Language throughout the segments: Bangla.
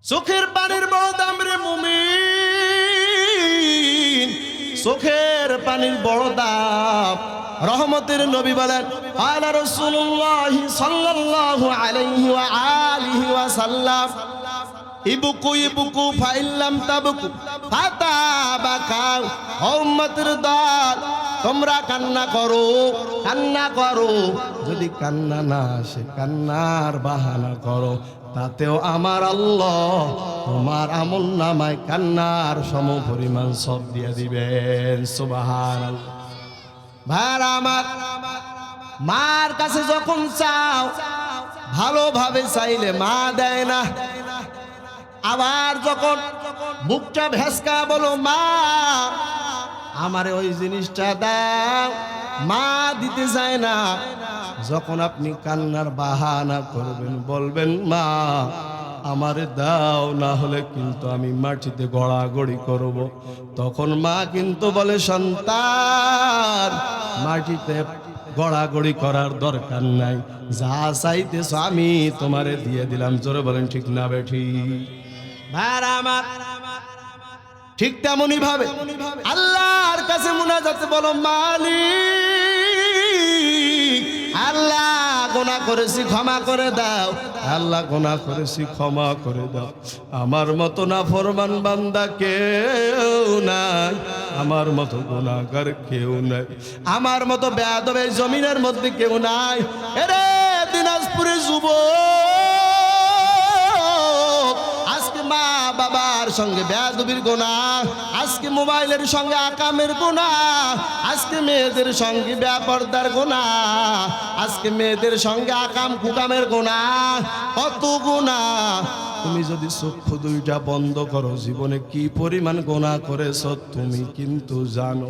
চোখের পানির বড় দাম রে মুমিন, চোখের পানির বড় দাম। রহমতের নবী বলেন, আলা রাসূলুল্লাহ সাল্লাল্লাহু আলাইহি ওয়া আলিহি ওয়া সাল্লাম, ইবকু ইবকু ফাইল্লাম তাবকু ফাতাবাকাউ। উম্মতের দল, তোমরা কান্না করো, কান্না করো, যদি কান্না না আসে কান্নার বাহানা করো, তাতেও আমার আল্লাহ তোমার আমল নামায় কান্নার সম পরিমাণ সব দিয়ে দিবেন। সুবহানাল্লাহ। ভাইরা আমার, মার কাছে যখন চাও ভালোভাবে চাইলে মা দেয় না, আবার যখন মুখটা ভেসকা বলো মা আমারে ওই জিনিসটা দাও, মা দিতে চায় না। যখন আপনি কান্নার বাহানা করবেন, বলবেন মা আমারে দাও, না হলে কিন্তু আমি মাটিতে গড়াগড়ি করব, তখন মা কিন্তু বলে সন্তান মাটিতে গড়াগড়ি করার দরকার নাই, যা চাইতেছ আমি তোমারে দিয়ে দিলাম। জোরে বলেন ঠিক না বেঠি? ভাইরা আমার, ঠিক তেমনই ভাবে আল্লাহর কাছে মুনাজাতে বলো, মালিক আল্লাহ গুনাহ করেছি ক্ষমা করে দাও, আল্লাহ গুনাহ করেছি ক্ষমা করে দাও। আমার মতো নাফরমান বান্দা কেউ নাই, আমার মতো গুনাহগার কেউ নাই, আমার মতো বেয়াদব এই জমিনের মধ্যে কেউ নাই। এরে দিনাজপুরের যুবক, আজকে মা বাবার সঙ্গে বেয়াদবির গুনাহ, আজকে মোবাইলের সঙ্গে আকামের গুনাহ, আজকে মেয়েদের সঙ্গে বেপরদার গুনাহ, আজকে মেয়েদের সঙ্গে আকাম কুকামের গুনাহ, কত গুনাহ। তুমি যদি চক্ষু দুইটা বন্ধ করো, জীবনে কি পরিমাণ গুনাহ করেছো তুমি কিন্তু জানো,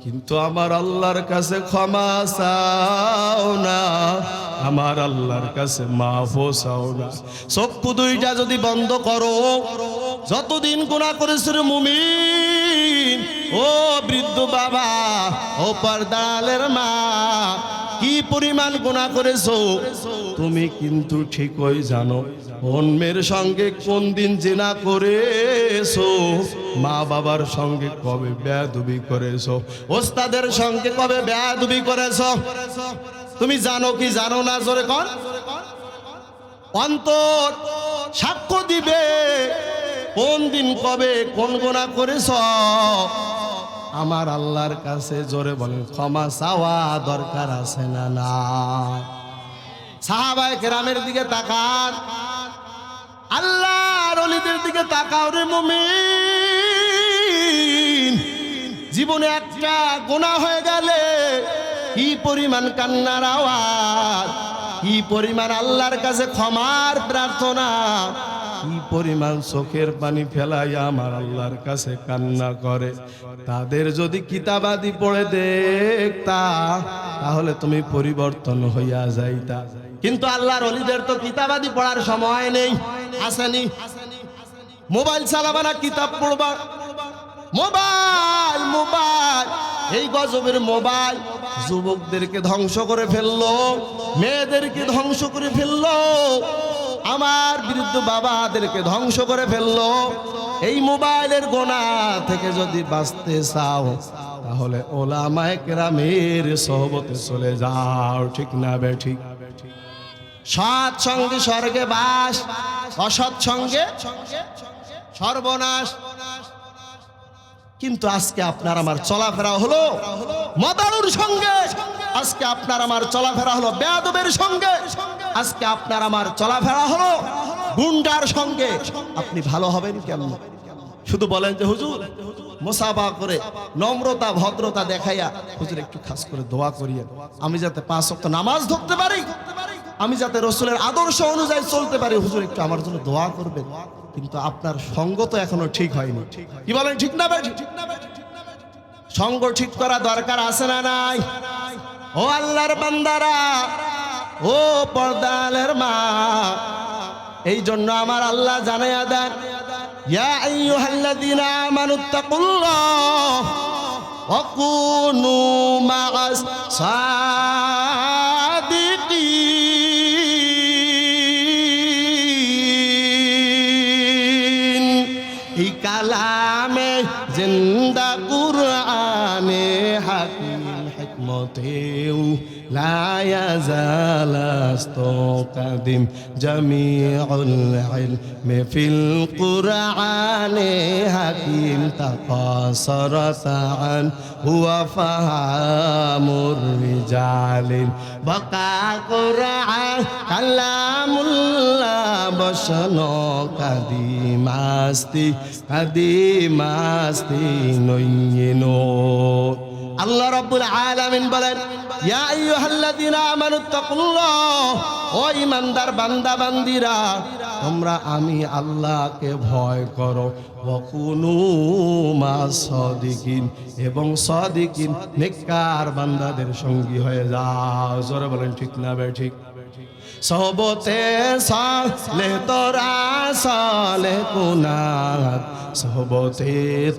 কিন্তু আমার আল্লাহর কাছে ক্ষমা চাও না, আমার আল্লাহর কাছে মাফও চাও না। চক্ষু দুইটা যদি বন্ধ করো, যতদিন গুনাহ করেছো রে মুমিন, ও বৃদ্ধ বাবা, ও পর্দালের মা, কি পরিমাণ গুনাহ করেছো তুমি কিন্তু ঠিকই জানো। অন্যের সঙ্গে কোন দিন জিনা করেছো, মা বাবার সঙ্গে কবে বেয়াদবি করেছো, ওস্তাদের সঙ্গে কবে বেয়াদবি করেছো তুমি জানো কি জানো না? জোরে কর। অন্তর সাক্ষ্য দিবে কোন দিন কবে কোন গুনাহ করেছো। আমার আল্লাহর কাছে জোরে বলেন ক্ষমা চাওয়া দরকার আছে না? না। সাহাবায়ে কেরামের দিকে তাকান, আল্লাহর ওলিদের দিকে তাকাও রে মুমিন। জীবনে একটা গুনাহ হয়ে গেলে কি পরিমাণ কান্নার আওয়াজ, কি পরিমাণ আল্লাহর কাছে ক্ষমার প্রার্থনা, কি পরিমাণ চোখের পানি ফেলাইয়া আমার আল্লাহর কাছে কান্না করে। তাদের যদি কিতাবাদি পড়ে দেখতা, তাহলে তুমি পরিবর্তন হইয়া যাইতা। কিন্তু আল্লাহর ওলিদের তো কিতাবাদি পড়ার সময় নেই, আসেনি। মোবাইল চালাবা না কিতাব পড়বা? মোবাইল মোবাইল, এই গজবের মোবাইল যুবকদেরকে ধ্বংস করে ফেললো, মেয়েদেরকে ধ্বংস করে ফেললো, আমার বৃদ্ধ বাবাদেরকে ধ্বংস করে ফেললো। এই মোবাইলের গুনাহ থেকে যদি বাঁচতে চাও, তাহলে ওলামায়ে কেরামের সোহবতে চলে যাও। ঠিক না বেঠিক? সৎ সঙ্গে স্বর্গে বাস, অসৎ সঙ্গে সর্বনাশ। কিন্তু আজকে আপনার আমার চলাফেরা হলো মদারুর সঙ্গে, আজকে আপনার আমার চলাফেরা হলো বেয়াদবের সঙ্গে, আজকে আপনার আমার চলাফেরা হলো গুন্ডার সঙ্গে। আপনি ভালো হবেন কেমন? শুধু বলেন যে হুজুর মুসাফা করে নম্রতা ভদ্রতা দেখাইয়া, হুজুর একটু খাস করে দোয়া করিয়েন, আমি যাতে 5 ওয়াক্ত নামাজ ধরতে পারি, আমি যাতে রসুলের আদর্শ অনুযায়ী চলতে পারি, হুজুর একটু আমার জন্য দোয়া করবেন। কিন্তু আপনার সঙ্গ তো এখনো ঠিক হয়নি। কি বলেন ঠিক না ভাই? সঙ্গ ঠিক করা দরকার আছে না নাই? ও আল্লাহর বান্দারা, ও পর্দালের মা, এই জন্য আমার আল্লাহ জানাইয়া দেন, ইয়া আইয়ুহাল্লাযীনা আমানুত্তাকুল্লাহ ওয়া কুনু মা'আস সাদিকিন। এই কালামে জিন্দা কুরআনে হাকিম হিকমতেও লা ইয়াজালাস্তু কাদিম জামিউল ইলমি ফিল কুরআনে হাকিম তাকাসারাত আন হুয়া ফাহামুর রিজালিন বাকা কুরআন কালামুল্লাহ বসনো কাদিমাস্তি কাদিমাস্তি নয়িনো আল্লাহ রাব্বুল আলামিন বলেন ইয়া আইয়ুহাল্লাযীনা আমানুত্তাকুল্লাহ ও ঈমানদার বান্দা বান্দীরা তোমরা আমি আল্লাহকে ভয় করো ওয়া কুনু মাস সাদিকিন এবং সাদিকিন নেককার বান্দাদের সঙ্গী হয়ে যাও জোরে বলেন ঠিক না বে ঠিক সোহবতে সালেহ তোরা সালেহ কুনাত সোহবতে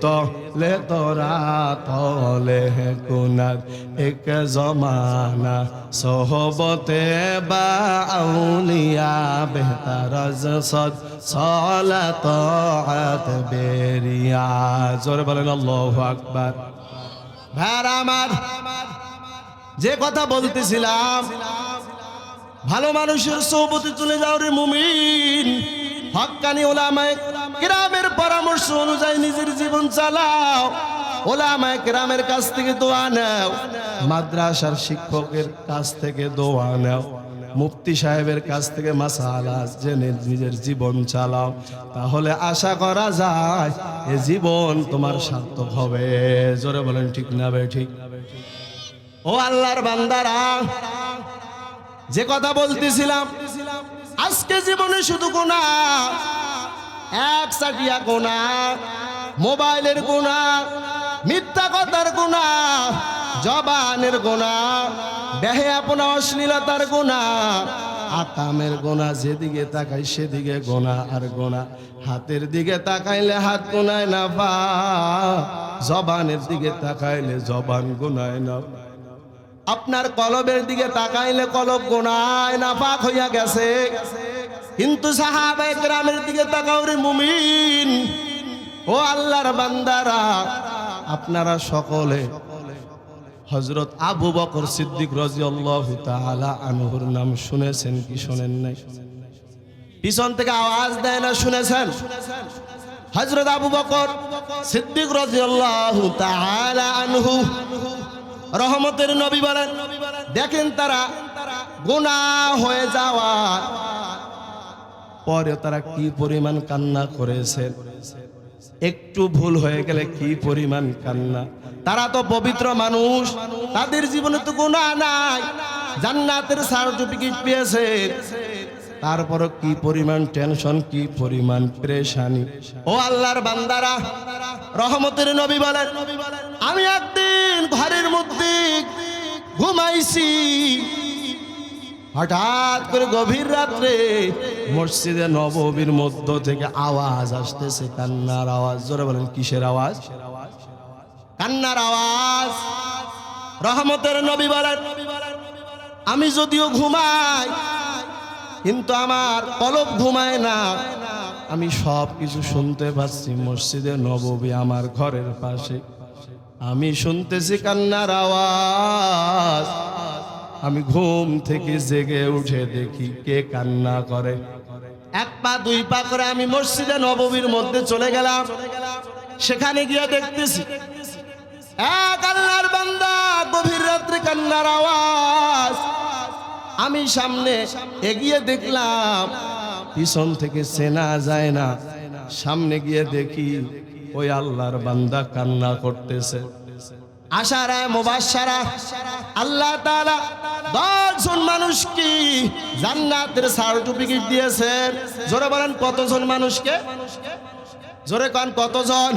তলে তোরা তলে কুনাত এক জমানা সোহবতে বা আউলিয়া বেহতার সদ সালাত আত বেরিয়া জোরে বলেন আল্লাহু আকবার ভাইরা আমার যে কথা বলতেছিলাম ভালো মানুষের সোহবতে চলে যাও রে মুমিন হক্কানি উলামায়ে কিরামের পরামর্শ অনুযায়ী নিজের জীবন চালাও উলামায়ে কিরামের কাছ থেকে দোয়া নাও মাদ্রাসার শিক্ষকের কাছ থেকে দোয়া নাও মুফতি সাহেবের কাছ থেকে মাসালা জেনে নিজের জীবন চালাও তাহলে আশা করা যায় এই জীবন তোমার সার্থক হবে জোরে বলেন ঠিক না বে ঠিক ও আল্লাহর বান্দারা যে কথা বলতেছিলাম আজকে জীবনে শুধু গুনাহ এক সাটিয়া গুনাহ মোবাইলের গুনাহ মিথ্যা কথার গুনাহ জবানের গুনাহ বেহায়াপনা অশ্লীলতার গুনাহ আকামের গুনাহ যেদিকে তাকাই সেদিকে গুনাহ আর গুনাহ হাতের দিকে তাকাইলে হাত গুনায় না পা জবানের দিকে তাকাইলে জবান গুনায় না আপনার কলবের দিকে তাকাইলে কলব গুনায় নাপাক হইয়া গেছে কিন্তু সাহাবায়ে কেরামের দিকে তাকাও রে মুমিন ও আল্লাহর বান্দারা আপনারা সকলে হযরত আবু বকর সিদ্দিক রাদিয়াল্লাহু তাআলা আনহুর নাম শুনেছেন কি শুনেন নাই পিছন থেকে আওয়াজ দেয় না শুনেছেন হযরত আবু বকর সিদ্দিক রাদিয়াল্লাহু তাআলা আনহু রহমতের নবী বলেন দেখেন তারা গুনাহ হয়ে যাওয়া পরে তারা কি পরিমাণ কান্না করেছেন একটু ভুল হয়ে গেলে কি পরিমাণ কান্না তারা তো পবিত্র মানুষ তাদের জীবনে তো গুনাহ নাই জান্নাতের সার্টিফিকেট পেয়েছে তারপর কি পরিমাণ টেনশন কি পরিমাণ পেরেশানি ও আল্লাহর বান্দারা রহমতের নবী বলেন আমি একদিন ঘরের মধ্যে ঘুমাইছি হঠাৎ করে গভীর রাত্রে মসজিদে নববীর মধ্য থেকে আওয়াজ আসতেছে কান্নার আওয়াজ জোরে বলেন কিসের আওয়াজ কান্নার আওয়াজ রহমতের নবী বলেন আমি যদিও ঘুমাই কিন্তু আমার কলব ঘুমায় না আমি সব কিছু শুনতে পাচ্ছি মসজিদে নববী আমার ঘরের পাশে আমি শুনতেছি কান্নার আওয়াজ আমি ঘুম থেকে জেগে উঠে দেখি কে কান্না করে এক পা দুই পা করে আমি মসজিদে নববীর মধ্যে চলে গেলাম সেখানে গিয়ে দেখতেছি এক আল্লাহর বান্দা গভীর রাত্রে কান্নার আওয়াজ আমি সামনে এগিয়ে দেখলাম পিছন থেকে চেনা যায় না সামনে গিয়ে দেখি ওই আল্লাহর বান্দা কান্না করতেছে আশারায়ে মুবাশশারা আল্লাহ তাআলা 10 জন মানুষকে জান্নাতের সার্টিফিকেট দিয়েছেন জোরে বলেন কতজন মানুষকে জোরে কোন কতজন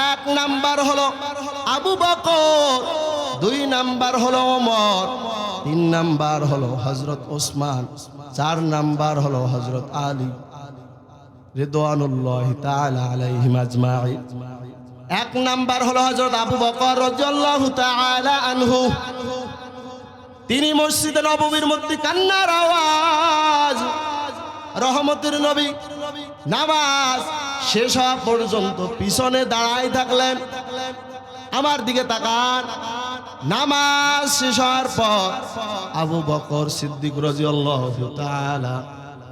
এক নাম্বার হলো আবু বকর দুই নাম্বার হলো ওমর তিন নাম্বার হলো হযরত ওসমান চার নাম্বার হলো হযরত আলী রিদওয়ানুল্লাহি তাআলা আলাইহিম আজমাইন এক নাম্বার হলো হযরত আবু বকর রাদিয়াল্লাহু তাআলা আনহু তিনি মসজিদে নববীর মধ্যে কান্নার আওয়াজ রহমতের নবী নামাজ শেষ হওয়া পর্যন্ত পিছনে দাঁড়ায় থাকলেন। আমার দিকে তাকান। নামাজ শেষ হওয়ার পর আবু বকর সিদ্দিক রাদিয়াল্লাহু তাআলা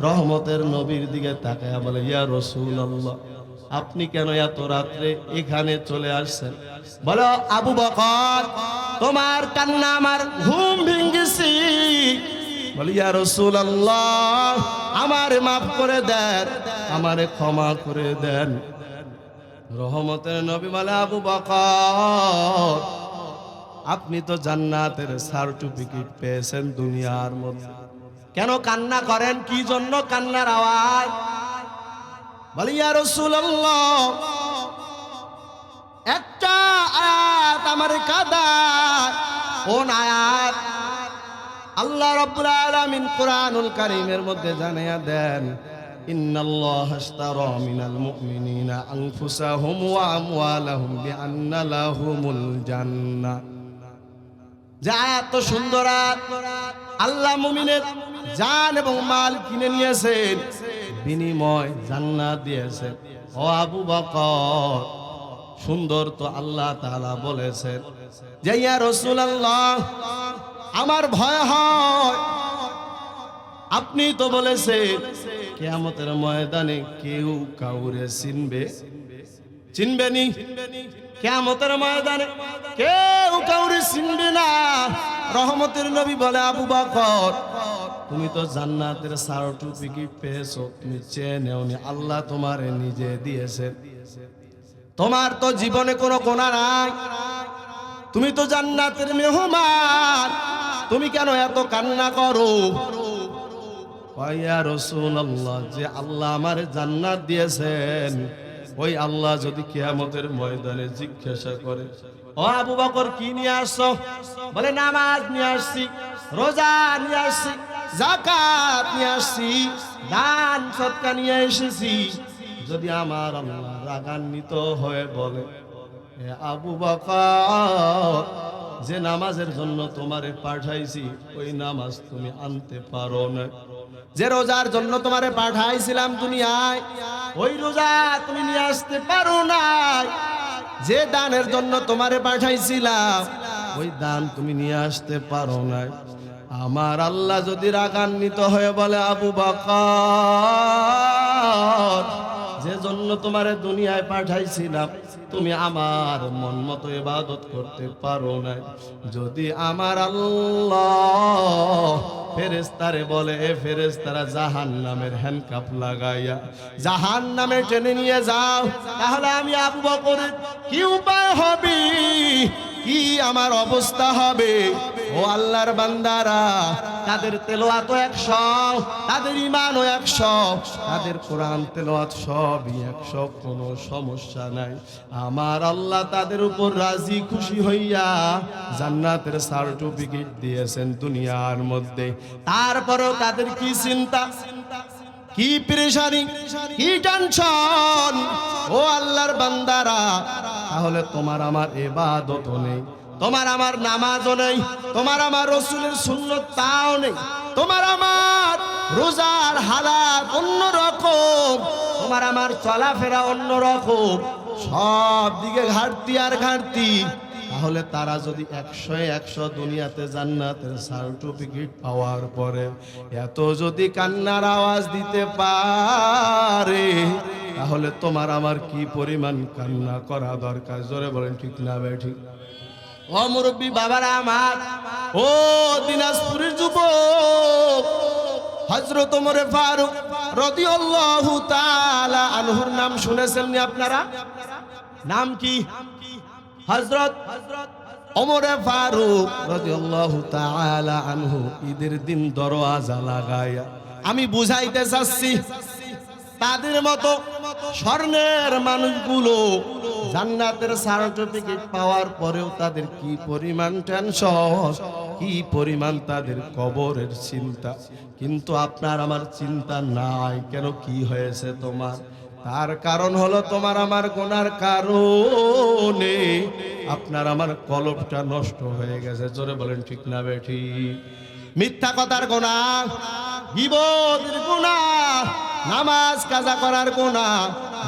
রহমতের নবীর দিকে তাকায় বলে, ইয়া রাসূলুল্লাহ, আপনি কেন এত রাত্রে এখানে চলে আসছেন? বলো, আবু বকর, তোমার কান্না আমার ঘুম ভেঙেছি। বলি, ইয়া রাসূলুল্লাহ, আমারে মাফ করে দেন, আমারে ক্ষমা করে দেন। রহমতের নবী বলে, আবু বকর, আপনি তো জান্নাতের সার্টিফিকেট পেয়েছেন দুনিয়ার মধ্যে, কেন কান্না করেন? কি জন্য কান্নার আওয়াজ? বলি, ইয়া রাসূলুল্লাহ, একটা আয়াত আমার কাঁদায়। কোন আয়াত? আল্লাহ রাব্বুল আলামিন কুরআনুল কারীমের মধ্যে জানায়া দেন, ইন্নাল্লাহা আশতারা মিনাল মুমিনিনা আনফুসাহুম ওয়া আমওয়ালাহুম বিআন্না লাহুমুল জান্নাহ। যে আয়াত তো সুন্দর আয়াত। আল্লাহ মুমিনের জান এবং মাল কিনে নিয়েছেন, বিনিময় জান্নাত দিয়েছেন। ও আবু বকর, সুন্দর তো আল্লাহ তাআলা বলেছেন যে, ইয়া রাসূলুল্লাহ, আমার ভয় হয়, আপনি তো বলেছেন কিয়ামতের ময়দানে কেউ কাউরে চিনবে নি। কিয়ামতের ময়দানে কেউ কাউরে চিনবে না। রহমতের নবী বলে, আবু বকর, তুমি তো জান্নাতের সার্টিফিকেট পেয়েছো, তুমি চেয়ে নেওনি, আল্লাহ তোমারে নিজে দিয়েছে। তোমার তো জীবনে কোনো গুনাহ নাই, তুমি তো জান্নাতের মেহমান, তুমি কেন এত কান্না করো? ইয়া রাসূলুল্লাহ, যে আল্লাহ আমারে জান্নাত দিয়েছেন, ওই আল্লাহ যদি কিয়ামতের ময়দানে জিজ্ঞাসা করে, ও আবু বকর, কি নিয়ে আসছো? বলে, নামাজ নিয়ে আসছি, রোজা নিয়ে আসছি, যাকাত নিয়ে আসছি, দান সদকা নিয়ে এসেছি। যদি আমার আল্লাহ রাগান্বিত হয়ে বলে, এ আবু বকর, যে নামাজের জন্য তোমারে পাঠাইছি ওই নামাজ তুমি আনতে পারো না, যে রোজার জন্য তোমারে পাঠাইছিলাম দুনিয়ায় ওই রোজা তুমি নিয়ে আসতে পারো না, যে দানের জন্য তোমারে পাঠাইছিলাম ওই দান তুমি নিয়ে আসতে পারো না, আমার আল্লাহ যদি রাগান্বিত হয়ে বলে, আবু বকর, যে জন্য তোমারে দুনিয়ায় পাঠাইছিলাম তুমি আমার মন মতো ইবাদত করতে পারো না, যদি আমার আল্লাহ ফেরেশতারে বলে, এ ফেরেশতারা জাহান্নামের হ্যান্ডকাপ লাগাইয়া জাহান্নামে টেনে নিয়ে যাও, তাহলে আমি আবু বকরের কি উপায় হবে, কি আমার অবস্থা হবে? ও আল্লাহর বান্দারা, তাদের তেলাওয়াত 100, তাদের ঈমানও 100, তাদের কোরআন তেলাওয়াত সবই 100, কোনো সমস্যা নাই। আমার আল্লাহ তাদের উপর রাজি খুশি হইয়া জান্নাতের সার্টিফিকেট দিয়েছেন দুনিয়ার মধ্যে। তারপরেও তাদের কি চিন্তা, কি পেরেশানি, কি টেনশন? ও আল্লাহর বান্দারা, তাহলে তোমার আমার ইবাদত নেই, তোমার আমার নামাজও নেই, তোমার আমার রাসূলের সুন্নাত তাও নেই, তোমার আমার রোজার হালাত অন্যরকম, তোমার আমার চলাফেরা অন্যরকম, সব দিকে ঘাটতি আর ঘাটতি। তাহলে তারা যদি 100 দুনিয়াতে জান্নাতের সার্টিফিকেট পাওয়ার পরে এত যদি কান্নার আওয়াজ দিতে পারে, তাহলে তোমার আমার কি পরিমাণ কান্না করা দরকার? জোরে বলেন ঠিক না ঠিক? ও মুরব্বী বাবারা আমার, ও দিনাজপুরের যুবক, হযরত ওমর ফারুক রাদিয়াল্লাহু তাআলা আনহুর নাম শুনেছেন নি আপনারা? নাম কি? হযরত ওমর ফারুক রাদিয়াল্লাহু তাআলা আনহু ঈদের দিন দরওয়াজা লাগায়া, আমি বুঝাইতে চাচ্ছি তাদের মতো স্বর্ণের মানুষগুলো জান্নাতের সার্টিফিকেট পাওয়ার পরেও তাদের কি পরিমাণ টেনশন, কি পরিমাণ তাদের কবরের চিন্তা। কিন্তু আপনার আমার চিন্তা নাই কেন? কি হয়েছে তোমার? তার কারণ হলো তোমার আমার গুনার কারণে আপনার আমার কলবটা নষ্ট হয়ে গেছে। জোরে বলেন ঠিক না বেঠি? মিথ্যা কথার গুনাহ, গীবতের গুনাহ, নামাজ কাজা করার গুনাহ,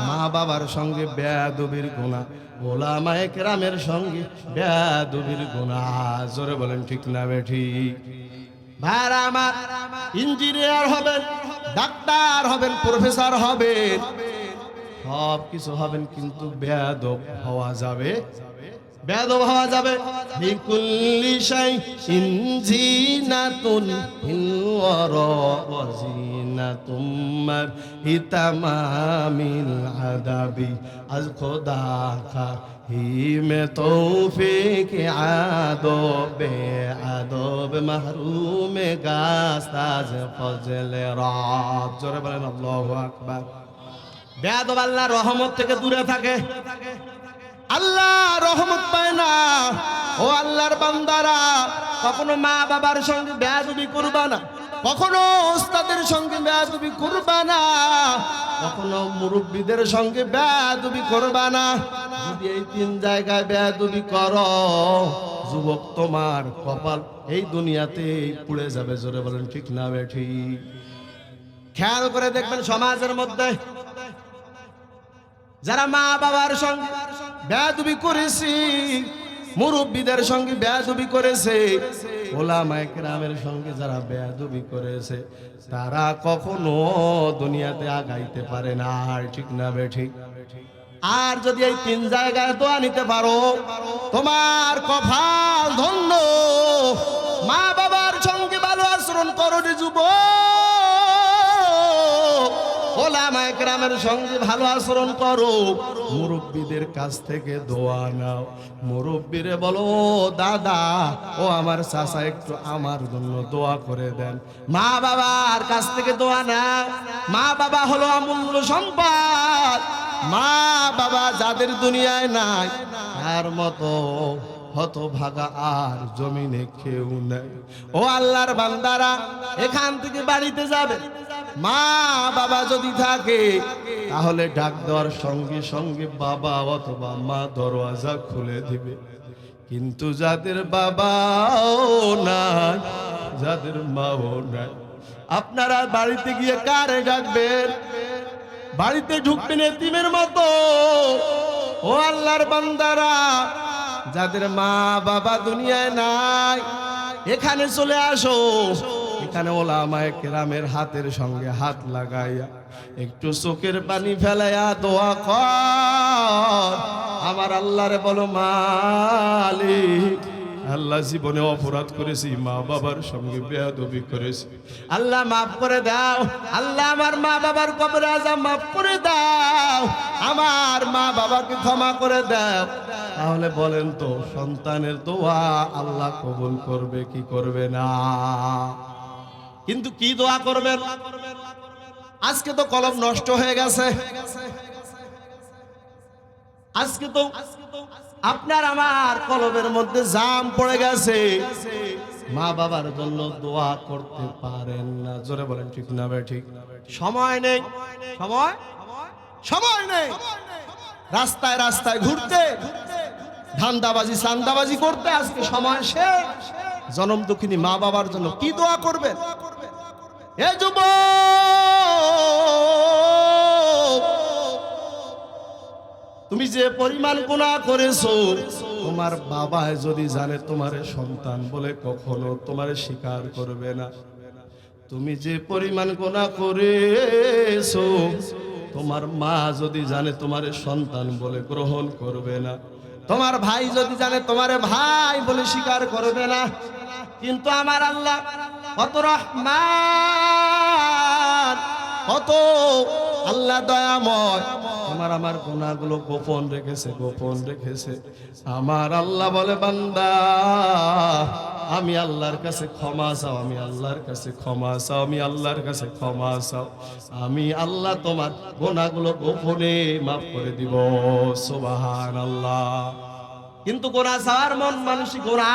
মা বাবার সঙ্গে বেয়াদবির গুনাহ, ওলামায়ে কেরামের সঙ্গে বেয়াদবির গুনাহ। জোরে বলেন ঠিক না বেঠিক? ভাইরা আমার, ইঞ্জিনিয়ার হবেন, ডাক্তার হবেন, প্রফেসর হবেন, সব কিছু হবেন, কিন্তু বেয়াদব হওয়া যাবে, বেয়াদব হওয়া যাবে। লিকুল্লি শাইইন জিনাতুন ফিল ওয়ারা ওয়া জিনাতুম ইতামামিল আদাবি আজ খোদা কা হিমে তৌফিক আদবে আদব মাহরুমে গাস্তাজ ফজলে রাত। জোরে বলেন আল্লাহু আকবার। বেয়াদব আল্লাহর রহমত থেকে দূরে থাকে, আল্লাহ রহমত পায় না। ও আল্লাহর বান্দারা, কখনো মা বাবার সঙ্গে বেয়াদবি করবা না, কখনো ওস্তাদের সঙ্গে বেয়াদবি করবা না, কখনো মুরব্বীদের সঙ্গে বেয়াদবি করবা না। যদি এই তিন জায়গায় বেয়াদবি করো, যুবক, তোমার কপাল এই দুনিয়াতে পুড়ে যাবে। জোরে বলেন ঠিক না বেঠিক? খেয়াল করে দেখবেন, সমাজের মধ্যে যারা মা বাবার সঙ্গে বেয়াদবি করেছে, মুরব্বীদের সঙ্গে বেয়াদবি করেছে, ওলামায়ে কেরামের সঙ্গে যারা বেয়াদবি করেছে, তারা কখনো দুনিয়াতে আগাইতে পারে না। ঠিক না বেঠিক? আর যদি এই তিন জায়গায় দোয়া নিতে পারো, তোমার কপাল ধন্য। মা বাবার সঙ্গে ভালো আচরণ করো রে যুবক, ওলামায়ে কেরামের সঙ্গে ভালো আচরণ করো, মুরব্বীদের কাছ থেকে দোয়া নাও। মুরব্বীরে বলো, দাদা ও আমার চাচা, একটু আমার জন্য দোয়া করে দেন। মা বাবার কাছ থেকে দোয়া নাও। মা বাবা হলো অমূল্য সম্পদ। মা বাবা যাদের দুনিয়ায় নাই, তার মতো হতভাগা আর জমিনে কেউ নেই। ও আল্লাহর বান্দারা, এখান থেকে বাড়িতে যাবে, মা বাবা যদি থাকে, তাহলে ডাক দেওয়ার সঙ্গে সঙ্গে বাবা অথবা মা দরওয়াজা খুলে দিবে। কিন্তু যাদের বাবাও নাই, যাদের মাও নাই, আপনারা বাড়িতে গিয়ে কারে ডাকবেন? বাড়িতে ঢুকবেন এতিমের মতো। ও আল্লাহর বান্দারা, যাদের মা বাবা দুনিয়ায় নাই, এখানে চলে আসো। এখানে ওলামায়ে কেরামের হাতের সঙ্গে হাত লাগাইয়া একটু চোখের পানি ফেলাইয়া দোয়া কর। আমার আল্লাহরে বলো, মালিক, আল্লাহ জীবনে অপরাধ করেছি, মা বাবার সঙ্গে বেয়াদবি করেছি, আল্লাহ মাফ করে দাও। আল্লাহ আমার মা বাবার কবরে আযাব মাফ করে দাও, আমার মা বাবাকে ক্ষমা করে দাও। তাহলে বলেন তো, সন্তানের দোয়া আল্লাহ কবুল করবে কি করবে না? কিন্তু কি দোয়া করবেন? আজকে তো কলম নষ্ট হয়ে গেছে। আজকে তো আপনার আমার কলমের মধ্যে জাম পড়ে গেছে। মা বাবার জন্য দোয়া করতে পারেন না। জোরে বলেন ঠিক না বেঠিক? সময় নেই, সময় নেই। রাস্তায় রাস্তায় ঘুরতে, ধান্দাবাজি চান্দাবাজি করতে আজকে সময় শেষ। জনম দুঃখিনী মা বাবার জন্য কি দোয়া করবেন? এ যুবক, তুমি যে পরিমাণ গুনাহ করেছো, তোমার বাবা যদি জানে তোমারে সন্তান বলে, কখনো তোমারে স্বীকার করবে না। তুমি যে পরিমাণ গুনাহ করেছো, তোমার মা যদি জানে তোমারে সন্তান বলে গ্রহণ করবে না। তোমার ভাই যদি জানে তোমারে ভাই বলে স্বীকার করবে না। কিন্তু আমার আল্লাহ কত রহমান, কত আল্লাহ দয়াময়, তোমার আমার গুনাহগুলো গোপন রেখেছে, গোপন রেখেছে। আমার আল্লাহ বলে, বান্দা আমি আল্লাহর কাছে ক্ষমা চাও, আমি আল্লাহর কাছে ক্ষমা চাও, আমি আল্লাহর কাছে ক্ষমা চাও। আমি আল্লাহ তোমার গুনাহগুলো গোপনে মাফ করে দিব। সুবহানাল্লাহ। কিন্তু গুনাহ চাওয়ার মন মানসিক, গুনাহ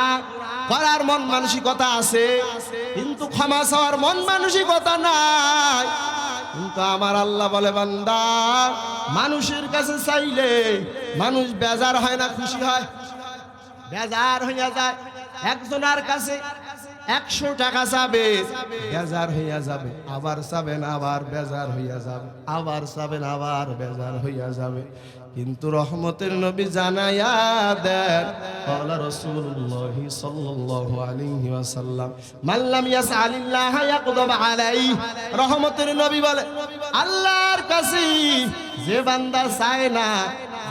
করার মন মানসিকতা আছে, কিন্তু ক্ষমা চাওয়ার মন মানসিকতা নাই। কিন্তু আমার আল্লাহ বলে, বান্দা মানুষের কাছে চাইলে মানুষ বেজার হয় না, খুশি হয়? বেজার হইয়া যায়। একজনের কাছে 100 টাকা চাবে, বেজার হইয়া যাবে, আবার চাবেন আবার বেজার হইয়া যাবে, আবার চাবেন আবার বেজার হইয়া যাবে। কিন্তু রহমতের নবী জানাইয়া দেন, ক্বালা রাসূলুল্লাহ সাল্লাল্লাহু আলাইহি ওয়াসাল্লাম, মান লাম ইয়াসআলিল্লাহ ইয়াকদাব আলাইহি। রহমতের নবী বলে, আল্লাহর কাছে যে বান্দা চায় না,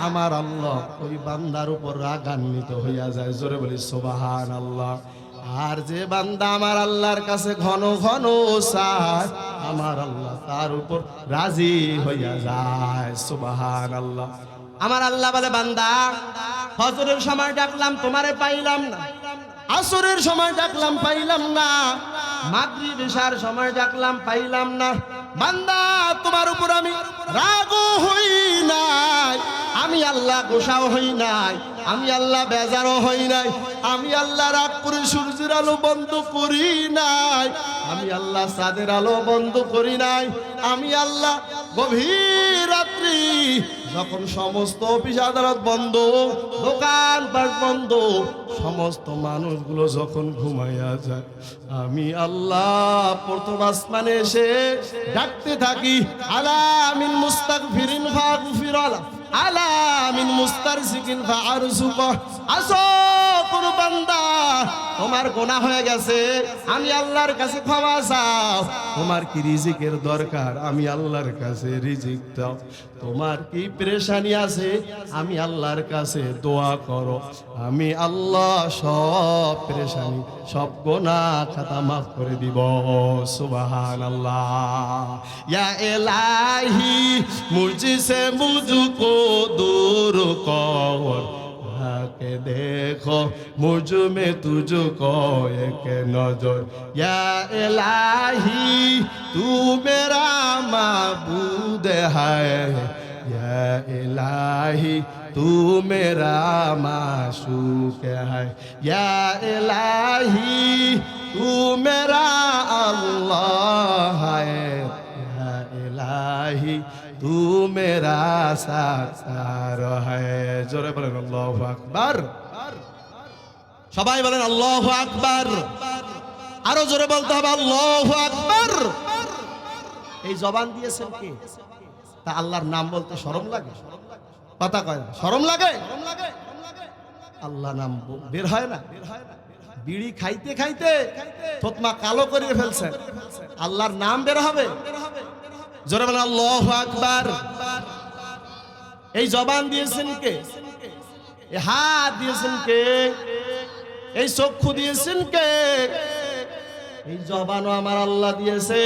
আমার আল্লাহ ওই বান্দার উপর রাগান্বিত হইয়া যায়। জোরে বলি সুবহানাল্লাহ। আর যে বান্দা আমার আল্লাহর কাছে ঘন ঘন চায়, আমার আল্লাহ তার উপর রাজি হইয়া যায়। সুবহানাল্লাহ। আমার আল্লাহ বলে, বান্দা ফজরের সময় ডাকলাম তোমারে পাইলাম না, আসরের সময় ডাকলাম পাইলাম না, মাগরিব ইশার সময় ডাকলাম পাইলাম না। বান্দা তোমার উপর আমি রাগও হই নাই, আমি আল্লাহ গোসাও হই নাই, আমি আল্লাহ বেজারও হই নাই, আমি আল্লাহ রাগ করে সূর্যের আলো বন্ধ করি নাই, আমি আল্লাহ চাঁদের আলো বন্ধ করি নাই, আমি আল্লাহ গভীর রাত্রি যখন সমস্ত অফিস আদালত বন্ধ, দোকানপাট বন্ধ, সমস্ত মানুষগুলো যখন ঘুমাইয়া যায়, আমি আল্লাহ প্রথম আসমানে এসে ডাকতে থাকি, আলা মিন মুস্তাগফিরিন ফাগফিরালা, আলা মিন মুস্তারজিকিন ফাআরযুক। আসো কোন বান্দা তোমার গুনাহ হয়ে গেছে, আমি আল্লাহর কাছে ক্ষমা চাও। তোমার কি রিজিকের দরকার, আমি আল্লাহর কাছে রিজিক দাও। তোমার কি পেরেশানি আছে, আমি আল্লাহর কাছে দোয়া করো, আমি আল্লাহ সব পেরেশানি সব গুনাহ খাতা মাফ করে দিব। সুবহানাল্লাহ। ইয়া ইলাহি মুঝসে মুঝকো दूर कर, के देखो मुझ में तुझको एक नजर, या इलाही तू मेरा माबूद है, या इलाही तू मेरा माशूक है, या इलाही तू मेरा अल्लाह है, या इलाही तू मेरा सार है। जोरे बोलेन আল্লাহু আকবার। সবাই বলেন আল্লাহু আকবার। আরো জোরে বলতে হবে আল্লাহু আকবার। এই জবান দিয়েছেন কে? তা আল্লাহর নাম বলতে শরম লাগে? কথা কয় না, শরম লাগে? আল্লাহ নাম বের হয় না? বিড়ি খাইতে খাইতে থতমা কালো করে ফেলছেন, আল্লাহর নাম বের হবে? জোরে বলেন আল্লাহু আকবার। এই জবান দিয়েছেন কে? এই হাত দিয়েছেন কে? এই চক্ষু দিয়েছেন কে? এই জবানও আমার আল্লাহ দিয়েছে,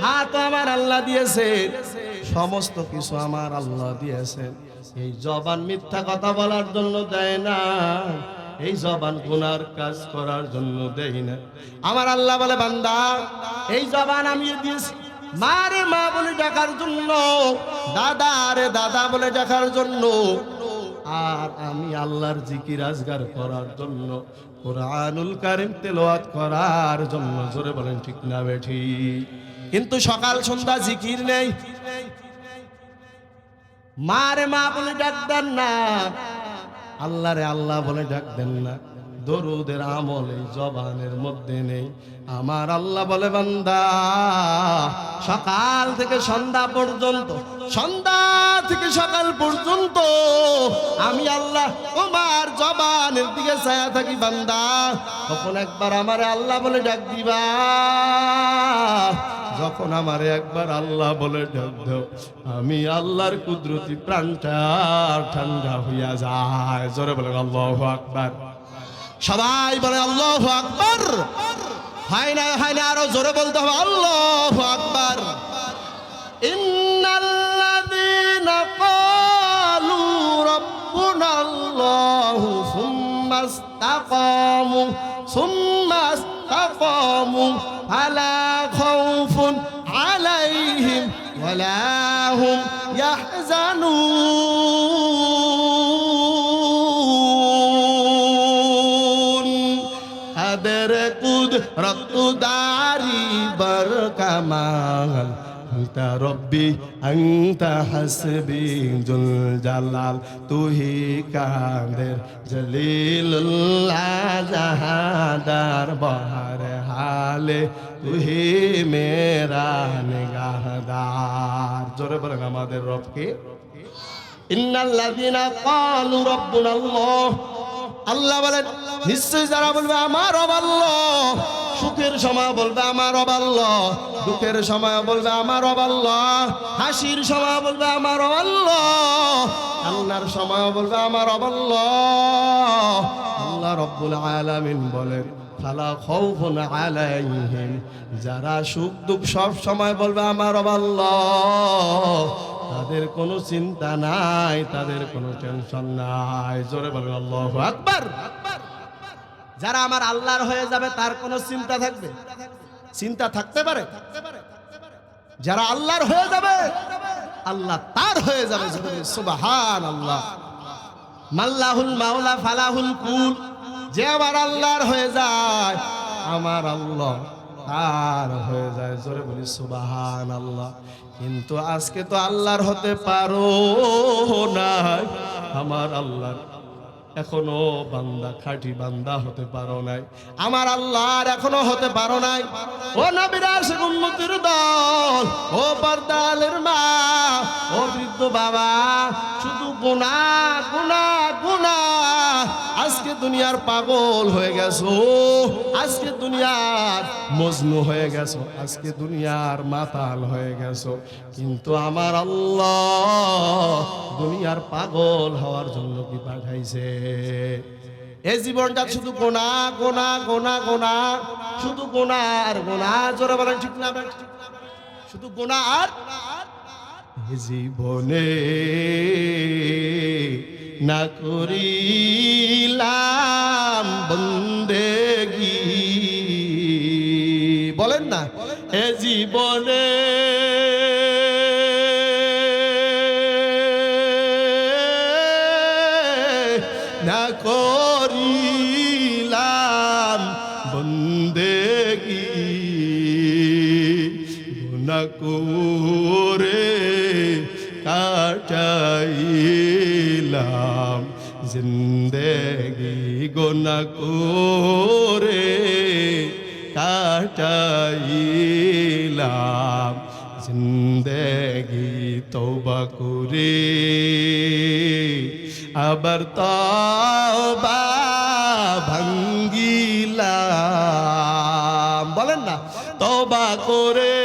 হাতও আমার আল্লাহ দিয়েছে, সমস্ত কিছু আমার আল্লাহ দিয়েছেন। এই জবান মিথ্যা কথা বলার জন্য দেয় না, এই জবান গুনার কাজ করার জন্য দেয় না। আমার আল্লাহ বলে, বান্দা এই জবান আমি দিয়েছি মারে মা বলে ডাকার জন্য, দাদা রে দাদা বলে ডাকার জন্য, আর আমি আল্লাহর জিকির আজগার করার জন্য, কুরআনুল কারীম তেলাওয়াত করার জন্য। জোরে বলেন ঠিক না বেঠি? কিন্তু সকাল সন্ধ্যা জিকির নেই, মারে মা বলে ডাক দেন না, আল্লাহরে আল্লাহ বলে ডাক দেন না, দরুদের আমল এই জবানের মধ্যে নেই। আমার আল্লাহ বলে, বান্দা সকাল থেকে সন্ধ্যা পর্যন্ত, সন্ধ্যা থেকে সকাল পর্যন্ত আমি আল্লাহ তোমার জবানের দিকে ছায়া থাকি। বান্দা তখন একবার আমারে আল্লাহ বলে ডাক দিবা, যখন আমারে একবার আল্লাহ বলে ডাক দাও, আমি আল্লাহর কুদরতি প্রাণটা ঠান্ডা হইয়া যায়। জোরে বলেন আল্লাহু আকবার। সবাই বলে আল্লাহু আকবার। হয় না, হয় না, আরো জোরে বলতে হবে আল্লাহু আকবার। ইন্নাল্লাযীনা ক্বালু রাব্বুনাল্লাহু সুম্মা ইসতাকামু ফালা খাউফুন আলাইহিম ওয়ালা হুম ইয়াহজানুন। কাদের কুদরত দারি बर कमाल আন্তা রব্বি আন্তা হাসবি জুল জালাল তুহি কাদের জলিলুল্লাহ জাহাদার বহর হালে তুহি মেরা নিগাহদার। জোরে বলেন আমাদের রবকে। ইন্নাল্লাযীনা ক্বালু রাব্বুনাল্লাহ, আল্লাহ বলেন নিশ্চয় যারা বলবে আমার রব আল্লাহ, সুখের সময় বলবে আমার রব আল্লাহ, দুঃখের সময় বলবে আমার রব আল্লাহ, হাসির সময় বলবে আমার রব আল্লাহ, কান্নার সময় বলবে আমার রব আল্লাহ। আল্লাহ রাব্বুল আলামিন বলেন ফালা খাউফুন আলাইহিম, যারা সুখ দুঃখ সব সময় বলবে আমার রব আল্লাহ, তাদের কোনো চিন্তা নাই, তাদের কোনো টেনশন নাই। জোরে বলেন আল্লাহু আকবার। যারা আমার আল্লাহর হয়ে যাবে তার কোনো চিন্তা থাকবে? চিন্তা থাকতে পারে? যারা আল্লাহর হয়ে যাবে আল্লাহ তার হয়ে যাবে। সুবহানাল্লাহ। মাল্লাহুল মাওলা ফালাহুল কুল, যে আবার আল্লাহর হয়ে যায় আমার আল্লাহ তার হয়ে যায়। জোরে বলি সুবহানাল্লাহ। কিন্তু আজকে তো আল্লাহর হতে পারো না, আমার আল্লাহর এখনো বান্দা, খাঁটি বান্দা হতে পারো নাই, আমার আল্লাহর এখনো হতে পারো নাই। ও নবীর আশিক উম্মতের দল, ও পর্দালের মা, ও বৃদ্ধ বাবা, শুধু গুনাহ গুনাহ গুনাহ। আজকে দুনিয়ার পাগল হয়ে গেছো, আজকে দুনিয়ার মজনু হয়ে গেছো, আজকে দুনিয়ার মাতাল হয়ে গেছো। কিন্তু আমার আল্লাহ দুনিয়ার পাগল হওয়ার জন্য কি পাঠাইছে? এই জীবনটা শুধু গোনা গোনা গোনা গোনা, শুধু গোনা আর গোনা। জোরে বলেন ঠিক না? শুধু গোনা আর জীবনে না করিলাম বন্দেগি, বলেন না এ জীবনে না করিলাম বন্দেগি, গুনাহ করে কাটাইলাম জিন্দেগি, গুনাহ করে কাটাইলাম জিন্দেগি। তওবা করে আবার তওবা ভাঙ্গিলাম, বলেন না তওবা করে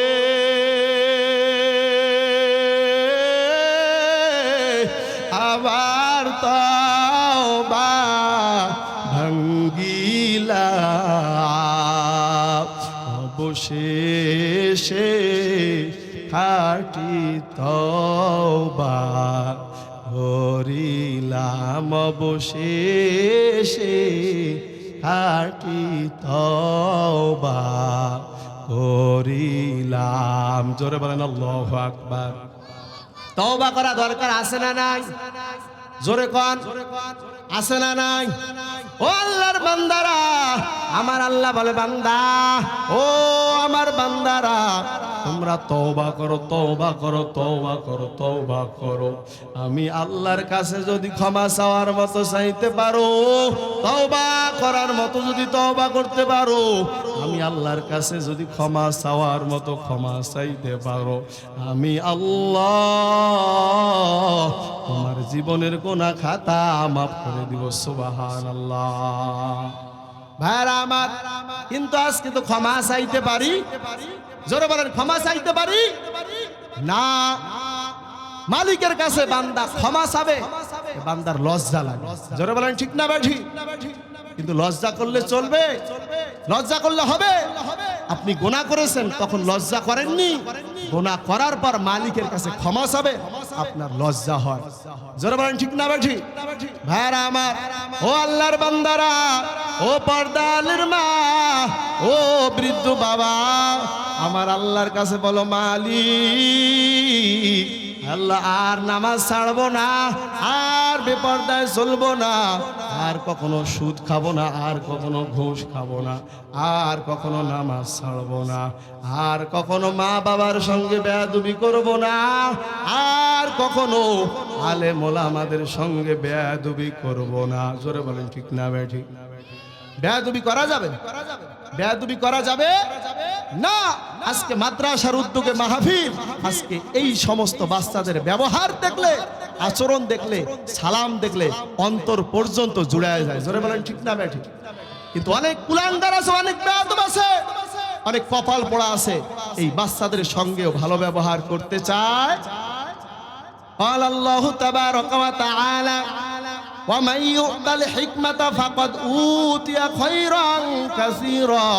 আবার তওবা ভাঙ্গিলাম। অবশেষে খাঁটি তওবা করিলাম, অবশেষে খাঁটি তওবা করিলাম। জোরে বলেন আল্লাহু আকবার। তওবা করা দরকার আছে না নাই? জোরে কোন আছে না নাই? ও আল্লাহর বান্দারা, আমার আল্লাহ বলে বান্দা, ও আমার বান্দারা, তোমরা তওবা করো, তওবা করো, তওবা করো, তওবা করো। আমি আল্লাহর কাছে যদি ক্ষমা চাওয়ার মতো চাইতে পারো, তওবা করার মতো যদি তওবা করতে পারো, আমি আল্লাহর কাছে যদি ক্ষমা চাওয়ার মতো ক্ষমা চাইতে পারো, আমি আল্লাহ তোমার জীবনের গুনাহ খাতা মাফ করে দিব। সুবহানাল্লাহ। ভাইরা আমার, কিন্তু আজকে তো ক্ষমা চাইতে পারি? জোরে বলেন ক্ষমা চাইতে পারি না। মালিকের কাছে বান্দা ক্ষমা চাবে, বান্দার লজ্জা লাগে। জোরে বলেন ঠিক না বেঠি? কিন্তু লজ্জা করলে চলবে? লজ্জা করলে হবে? আপনি গুনাহ করেছেন তখন লজ্জা করেননি, গুনাহ করার পর মালিকের কাছে ক্ষমা চাবে, আপনার লজ্জা হয়। জোরে বলেন ঠিক না বেঠি? ভাইরা আমার, ও আল্লাহর বান্দারা, ও পর্দালের মা, ও বৃদ্ধ বাবা, আমার আল্লাহর কাছে বলো মালিক আল্লাহ আর নামাজ ছাড়বো না, আর বেপরদায় চলবো না, আর কখনো সুদ খাবো না, আর কখনো ঘুষ খাবো না, আর কখনো নামাজ ছাড়বো না, আর কখনো মা বাবার সঙ্গে বেয়াদবি করবো না, আর কখনো আলেম ওলামাদের সঙ্গে বেয়াদবি করবো না। জোরে বলেন ঠিক না ঠিক? বেয়াদবি করা যাবে? বেয়াদবি করা যাবে না। আজকে মাদ্রাসার উদ্যোগে মাহফিল, আজকে এই সমস্ত বাচ্চাদের ব্যবহার দেখলে, আচরণ দেখলে, সালাম দেখলে অন্তর পর্যন্ত জুড়ায় যায়। জোরে বলেন ঠিক না ঠিক? কিন্তু অনেক কুলাঙ্গার আছে, অনেক বেয়াদব আছে, অনেক কপাল পোড়া আছে, এই বাচ্চাদের সঙ্গেও ভালো ব্যবহার করতে চায়। আল্লাহু তাবারাকা ওয়া তাআলা ومن يؤت الحكمة فقد أوتي خيرا كثيرا।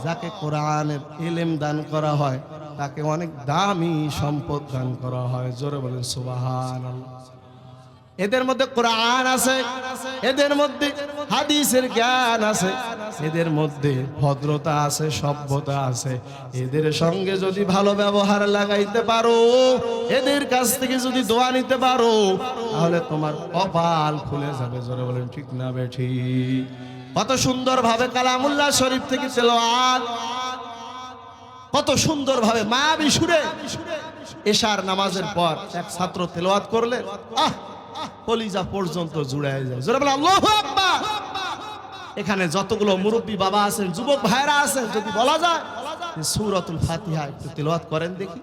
যাকে কোরআনের ইলম দান করা হয় তাকে অনেক দামি সম্পদ দান করা হয়। জোরে বলেন সুবহানাল্লাহ। এদের মধ্যে কোরআন আছে, এদের মধ্যে হাদিসের জ্ঞান আছে, এদের মধ্যে ভদ্রতা আছে, সভ্যতা আছে। এদের সঙ্গে যদি ভালো ব্যবহার লাগাইতে পারো, এদের কাছ থেকে যদি দোয়া নিতে পারো, তাহলে তোমার কপাল খুলে যাবে। জোরে বলেন ঠিক না ঠিক? কত সুন্দর ভাবে কালামুল্লাহ শরীফ থেকে তেলাওয়াত, কত সুন্দর ভাবে মায়াবী সুরে এশার নামাজের পর এক ছাত্র তেলাওয়াত করলে কলিজা পর্যন্ত জুড়ায় যায়। জোরে বলেন আল্লাহু আকবার। এখানে যতগুলো মুরব্বী বাবা আছেন, যুবক ভাইরা আছেন, যদি বলা যায় যে সূরাতুল ফাতিহা একটু তেলাওয়াত করেন দেখি,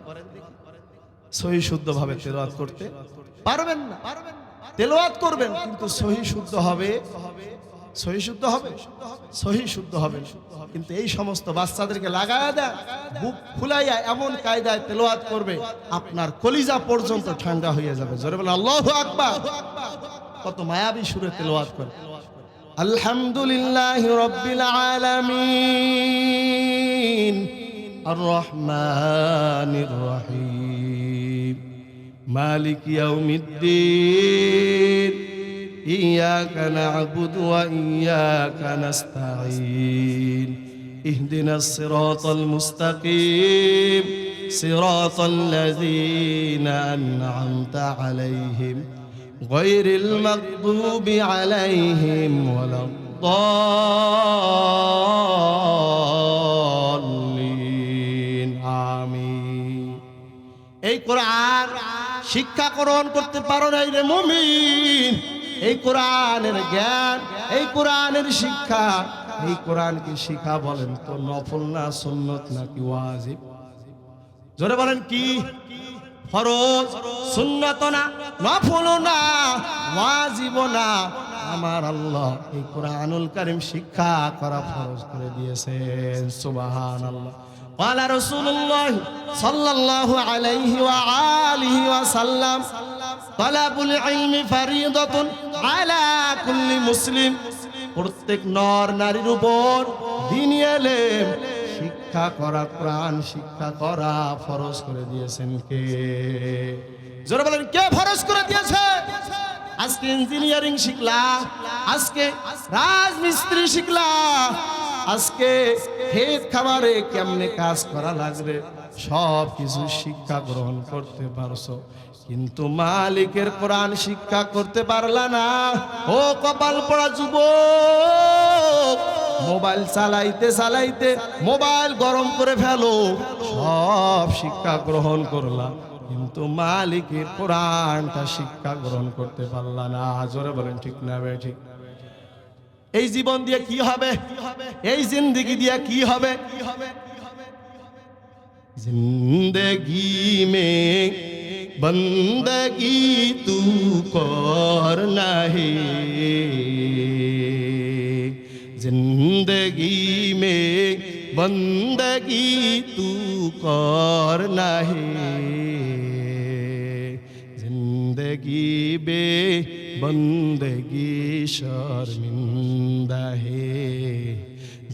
সহি শুদ্ধ ভাবে তেলাওয়াত করতে পারবেন না? তেলাওয়াত করবেন কিন্তু সহি শুদ্ধ হবে, সহি শুদ্ধ হবে, সহি শুদ্ধ হবে। কিন্তু এই সমস্ত বাচ্চাদেরকে লাগায়া দেয়, বুক ফুলাইয়া এমন কায়দায় তেলাওয়াত করবে আপনার কলিজা পর্যন্ত ঠান্ডা হয়ে যাবে। জোরে বলেন আল্লাহু আকবার। কত মায়াবী সুরে তেলাওয়াত করে। আলহামদুলিল্লাহি রাব্বিল আলামিন আর রহমানির রহিম মালিক ইয়াউমিদ্দিন ইয়্যাকা না'বুদু ওয়া ইয়্যাকা নাস্তাঈন ইহদিনাস সিরাতাল মুস্তাকিম সিরাতাল লাযীনা আন'আমতা আলাইহিম গায়রিল মাগদুবি আলাইহিম ওয়ালাদ-দাল্লিন। আমিন। এই কোরআন শিক্ষা গ্রহণ করতে পারো নাই রে মুমিন, এই কোরআনের জ্ঞান, এই কোরআনের শিক্ষা, এই কোরআনকে শিক্ষা বলেন তো নফল না সুন্নত নাকি ওয়াজিব? জোরে বলেন কি? ফরজ, সুন্নত না, নফল না, ওয়াজিব না। আমার আল্লাহ এই কোরআনুল কারীম শিক্ষা করা ফরজ করে দিয়েছেন। সুবহানাল্লাহ। قال رسول الله صلى الله عليه وآله وسلم طلب العلم فريضة على كل مسلم। প্রত্যেক নর নারীর উপর দ্বীনি ইলম শিক্ষা করা, কোরআন শিক্ষা করা ফরজ করে দিয়েছেন কে? জোরে বলেন কে ফরজ করে দিয়েছে? আজকে ইঞ্জিনিয়ারিং শিখলা, আজকে রাজমিস্ত্রি শিখলা, আজকে ক্ষেত খামারে কেমনে কাজ করা লাগবে সব কিছু শিক্ষা গ্রহণ করতে পারছো, কিন্তু মালিকের কোরআন শিক্ষা করতে পারলা না। ও কপাল পড়া যুবক, মোবাইল চালাইতে চালাইতে মোবাইল গরম করে ফেলো, সব শিক্ষা গ্রহণ করলা কিন্তু মালিকের কোরআনটা শিক্ষা গ্রহণ করতে পারলা না। জোরে বলেন ঠিক না ঠিক? এই জীবন দিয়ে কি হবে? এই জিন্দেগি দিয়ে কি হবে? জিন্দেগি মে বন্দগি তু করনা হে, জিন্দেগি মে বন্দগি তু করনা হে, जिंदगी बे बंदगी शर्मिंदा है,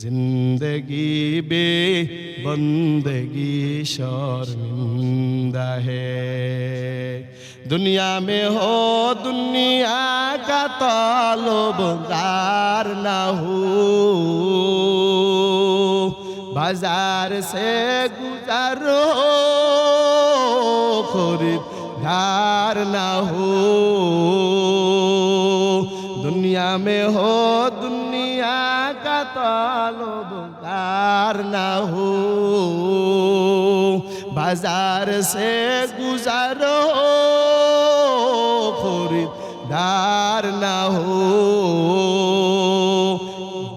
जिंदगी बे बंदगी शर्मिंदा है। दुनिया में हो दुनिया का तलबगार ना हो, बाजार से गुजारो खरीद घर ना हो, दुनिया में हो दुनिया का तलबगार ना हो, बाजार से गुजारो खरीदार ना हो,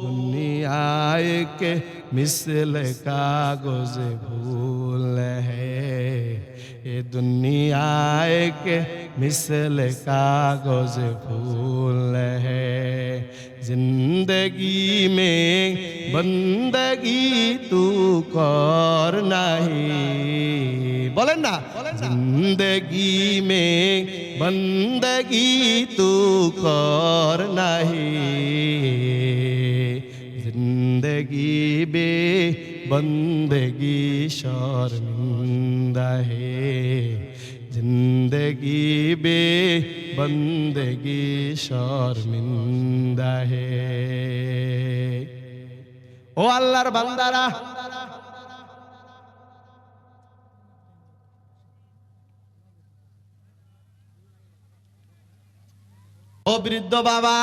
दुनिया के मिसल कागज फूल है, ये दुनिया के मिसल कागज फूल है, जिंदगी में बंदगी तू कर नहीं, बोलें ना, जिंदगी में बंदगी तू कर नहीं, जिंदगी बे बंदगी शर्मिंदा है, जिंदगी बे बंदगी शर्मिंदा है। ओ अल्लाहर बंदारा, ও বৃদ্ধ বাবা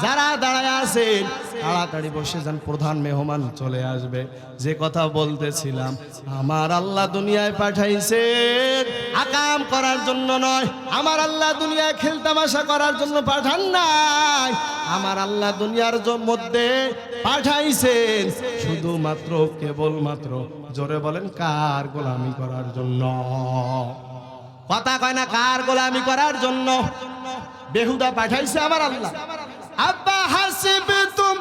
যারা দাঁড়ায় আছেন তাড়াতাড়ি বসে যান, প্রধান মেহমান চলে আসবে। যে কথা বলতেছিলাম, আমার আল্লাহ দুনিয়ায় পাঠাইছেন আকাম করার জন্য নয়, আমার আল্লাহ দুনিয়ায় খেলতামাশা করার জন্য পাঠান নাই, আমার আল্লাহ দুনিয়ার মধ্যে পাঠাইছেন শুধুমাত্র কেবলমাত্র, জোরে বলেন, কার গোলামি করার জন্য। কথা কয় না, কার গোলামি করার জন্য বেহুদা পাঠাইছে আমার আল্লাহ। আব্বা হাসিবতুম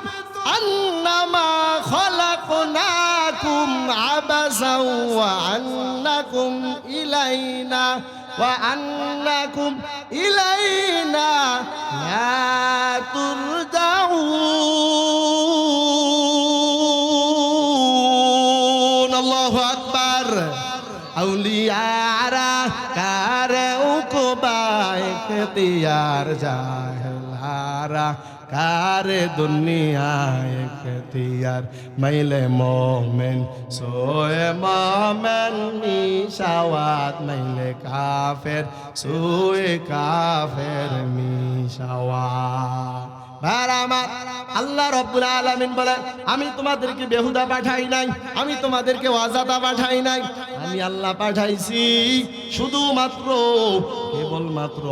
আন্নামা খলাকনাকুম আবাসাও ওয়া আন্নাকুম ইলাইনা ওয়া আন্নাকুম ইলাইনা লা তুরজাউন। আল্লাহু আকবার। আউলিয়ারা কারে উকবা ইখতিয়ার জাহেলারা কারে দুনিয়া ইখতিয়ার, মাইলে মোমেন সোয়ে মোমেন মিশাওয়াত, মাইলে কাফের সোয়ে কাফের মিশাওয়াত। আল্লাহ রাব্বুল আলামিন বলেন, আমি তোমাদেরকে বেহুদা পাঠাই নাই, আমি তোমাদেরকে ওয়াজাদা পাঠাই নাই, আমি আল্লাহ পাঠাইছি শুধুমাত্র কেবলমাত্র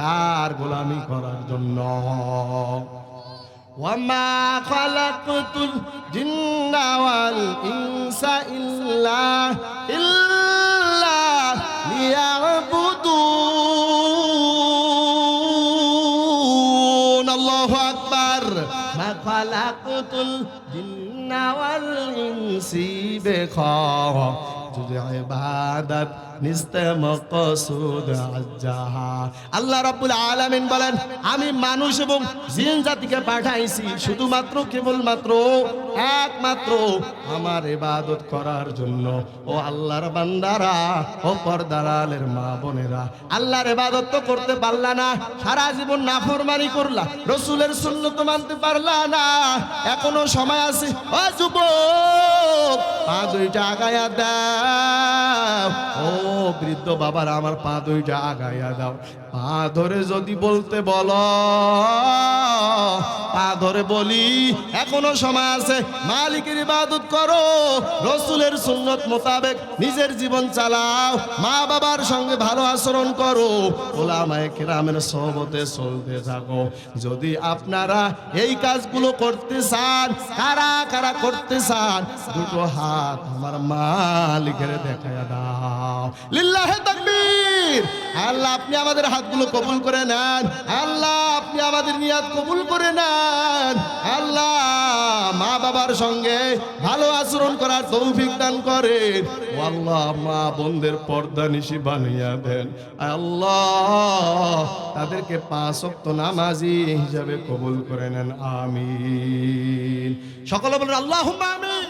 কার গোলামি করার জন্য। ওয়ামা খালাকতুল জিন্না ওয়াল ইনসা ইল্লা লিয়াবুদুন। আল্লাহু আকবার। মা খালাকতুল জিন্না ওয়াল ইনসি বিখা তুঝে ইবাদত নিস্তে মকসুদ আজ্জাহা। আল্লাহ রাব্বুল আলামিন বলেন, আমি মানুষ এবং জিন জাতিকে পাঠাইছি শুধুমাত্র কেবলমাত্র একমাত্র আমার ইবাদত করার জন্য। ও আল্লাহর বান্দারা, ও পর্দারালের মা বোনেরা, আল্লাহর ইবাদত তো করতে পারলা না, সারা জীবন নাফরমানি করলা, রাসূলের সুন্নাত মানতে পারলা না, এখনো সময় আছে। ও যুবক, পা দুইটা আগায়া দাও। ও বৃদ্ধ বাবারা, আমার পা দুইটা আগায়া দাও। পা ধরে যদি বলতে বলো, পা ধরে বলি, এখনো সময় আছে, মালিকের ইবাদত করো, রাসূলের সুন্নাত মোতাবেক নিজের জীবন চালাও, মা বাবার সঙ্গে ভালো আচরণ করো, উলামায়ে কেরামের সোহবতে চলতে থাকো। যদি আপনারা এই কাজগুলো করতে চান, কারা কারা করতে চান, দুটো হাত আমার মালিকের দেখায়া দাও। লিল্লাহে তাকবীর। আল্লাহ, আপনি আমাদের হাতগুলো কবুল করে নেন। আল্লাহ, আপনি আমাদের নিয়াত কবুল করে নেন। আল্লাহ, মা বাবার সঙ্গে ভালো আচরণ করার তৌফিক দান করেন। ও আল্লাহ, মা বোনদের পর্দা নিশি বানিয়ে দেন। আল্লাহ, তাদেরকে 5 ওয়াক্ত নামাজি হিসাবে কবুল করে নেন। আমিন। সকলে বলেন আল্লাহুম্মা আমিন।